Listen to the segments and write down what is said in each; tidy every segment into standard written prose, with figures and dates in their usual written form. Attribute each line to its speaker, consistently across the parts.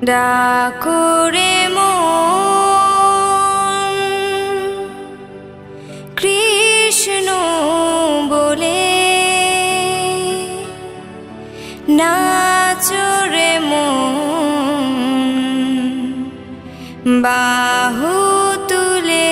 Speaker 1: ডাকরে মন কৃষ্ণ বলে, নাচরে মন বাহু তুলে।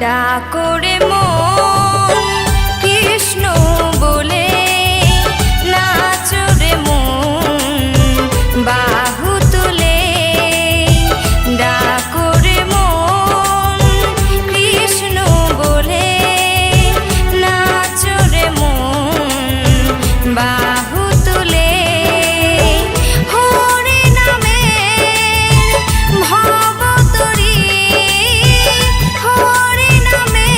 Speaker 1: ডাকরে মন কৃষ্ণ বলে, নাচরে মন বাহু তুলে। ডাকরে মন কৃষ্ণ বলে, নাচরে মন বাহু তুলে। হরি নামে ভবতরী, হরি নামে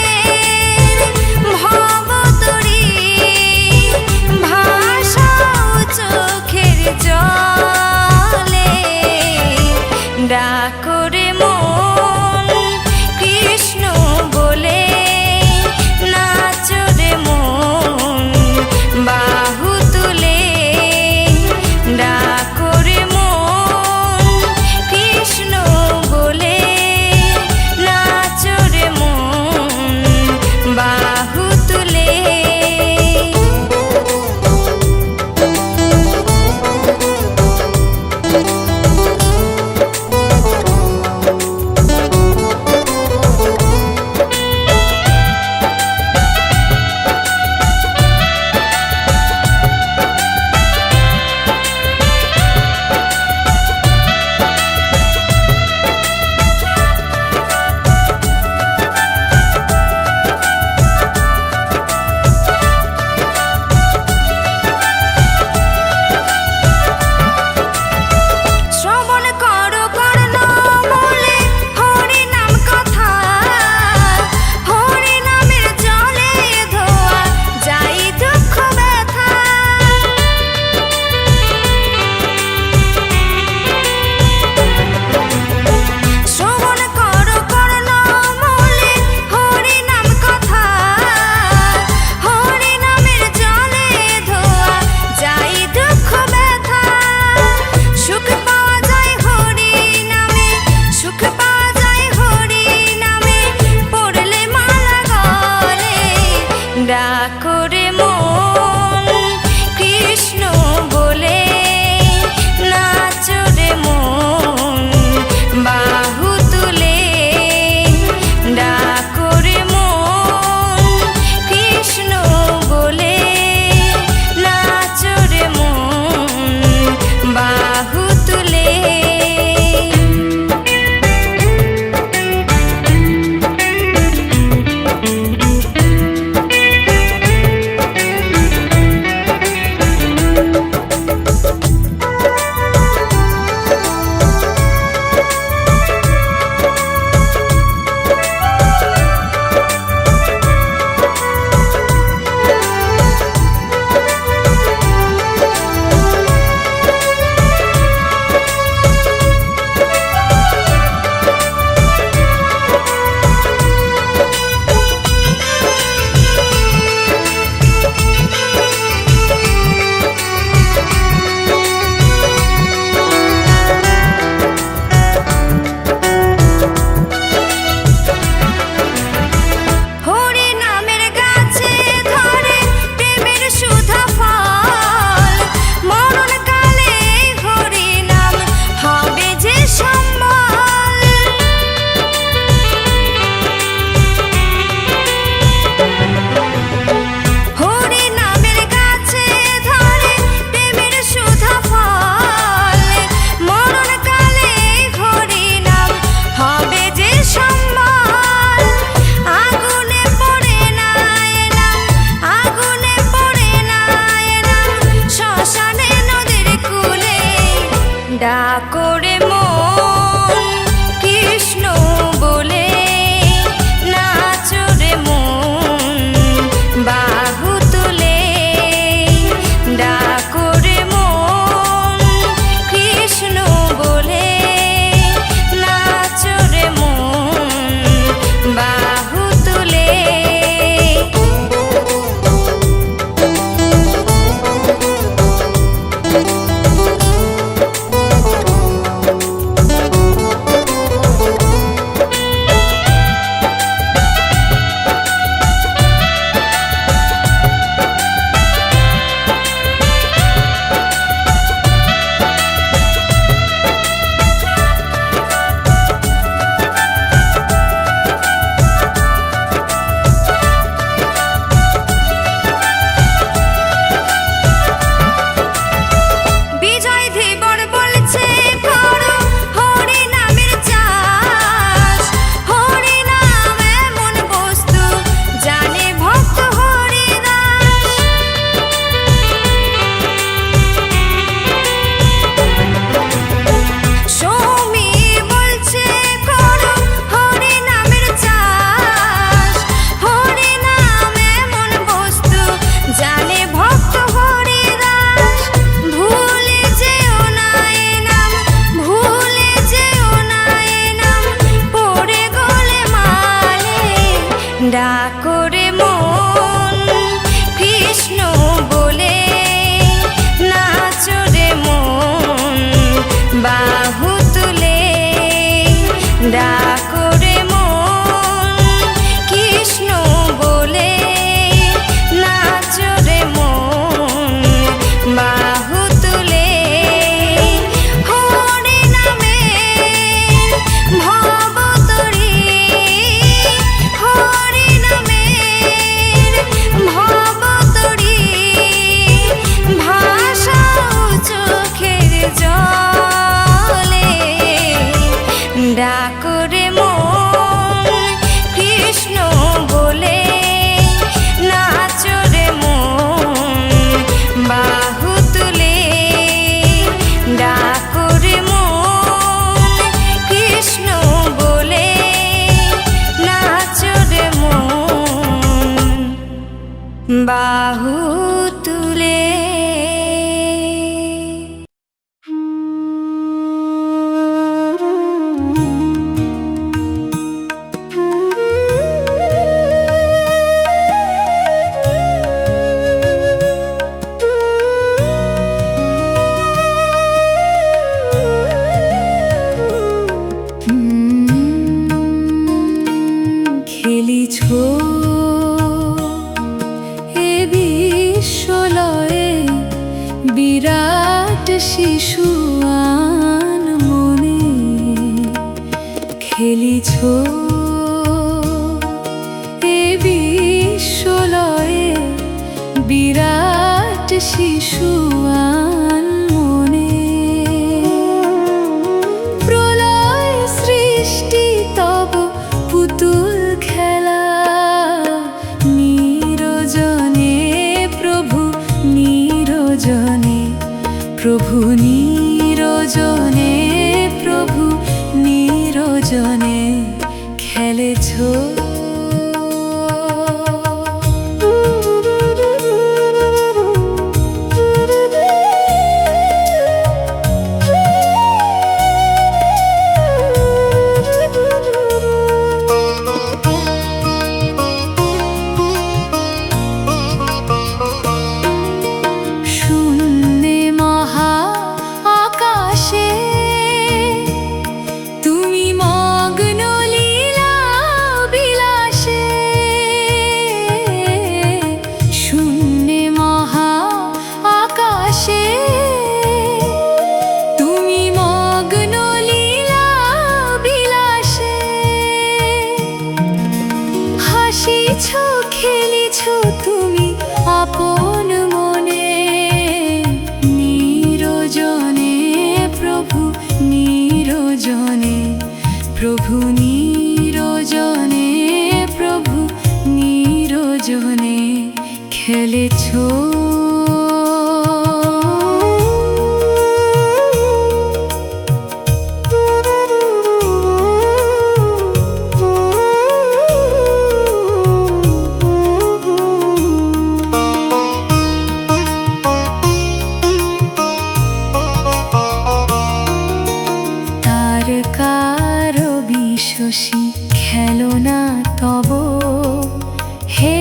Speaker 1: ডাকরে মন কৃষ্ণ বলে, নাচরে মন বাহু তুলে। ডাকরে মন কৃষ্ণ বলে, নাচরে মন বাহু তুলে। হরি নামে ভবতরী, হরি নামে ভবতরী, ভাসাও চোখের জলে। ডাকরে মন কৃষ্ণ বলে, নাচরে মন বাহু তুলে। ডাকরে মন কৃষ্ণ বলে, নাচরে মন বাহু তুলে।
Speaker 2: খেলিছ এ বিশ্বলয়ে, বিরাট শিশু আন মনে। খেলিছ এ বিশ্বলয়ে, বিরাট শিশু আন মনে। প্রলয় সৃষ্টি তব পুতুল খেলা, নিরজনে প্রভু নিরজনে, প্রভু নিরজনে, প্রভু নিরজনে খেলেছ। শূন্যে মহা আকাশে তুমি মগ্ন লীলা বিলাসে। শূন্যে মহা আকাশে তুমি মগ্ন লীলা বিলাসে। হাসিছ খেলিছ তুমি আপন মনে, নিরজনে প্রভু নিরজনে, প্রভু নিরজনে, প্রভু নিরজনে খেলেছ। তারকার বিশ্বসী খেলো না তব, হে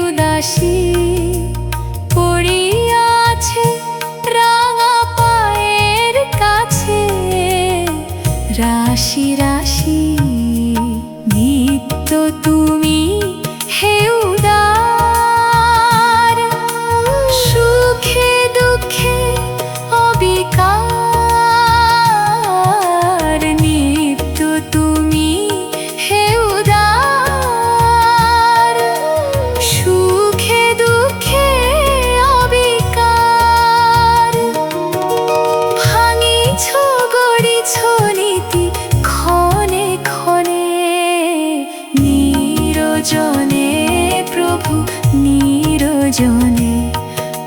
Speaker 2: উদাসী পড়িয়াছে রাঙা পায়ের কাছে। রাশি রাশি নিত্য তুমি হে উদার, সুখে দুঃখে অবিকার। নিত্য তুমি হে উদার, সুখে দুঃখে অবিকার। ভাঙিছ গড়িছ নীতি ক্ষণে ক্ষণে, নিরজনে প্রভু নিরজনে,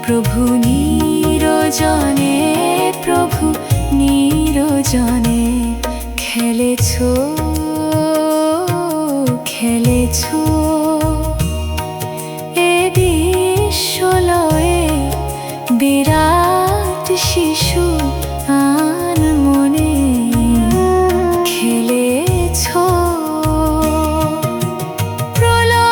Speaker 2: প্রভু নিরজনে, প্রভু নিরজনে খেলেছ। খেলেছ এ বিশ্বলয়ে, বিরাট শিশু আন মনে। খেলেছ প্রলয়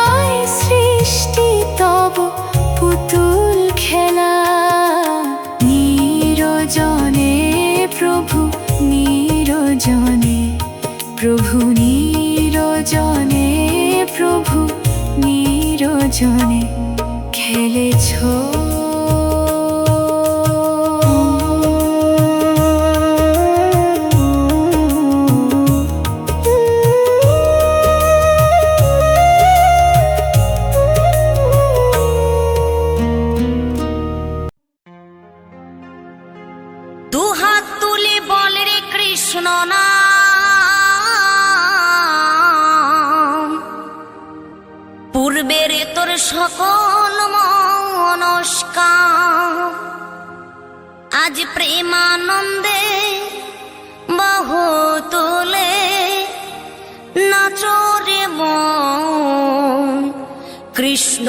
Speaker 2: নিরজনে প্রভু নিরজনে খেলেছ
Speaker 1: দুহাত তুলে বল রে কৃষ্ণ নাম, পূর্বের তোর সকল মনস্কাম আজ প্রেমানন্দে বহু তুলে নাচরে মন কৃষ্ণ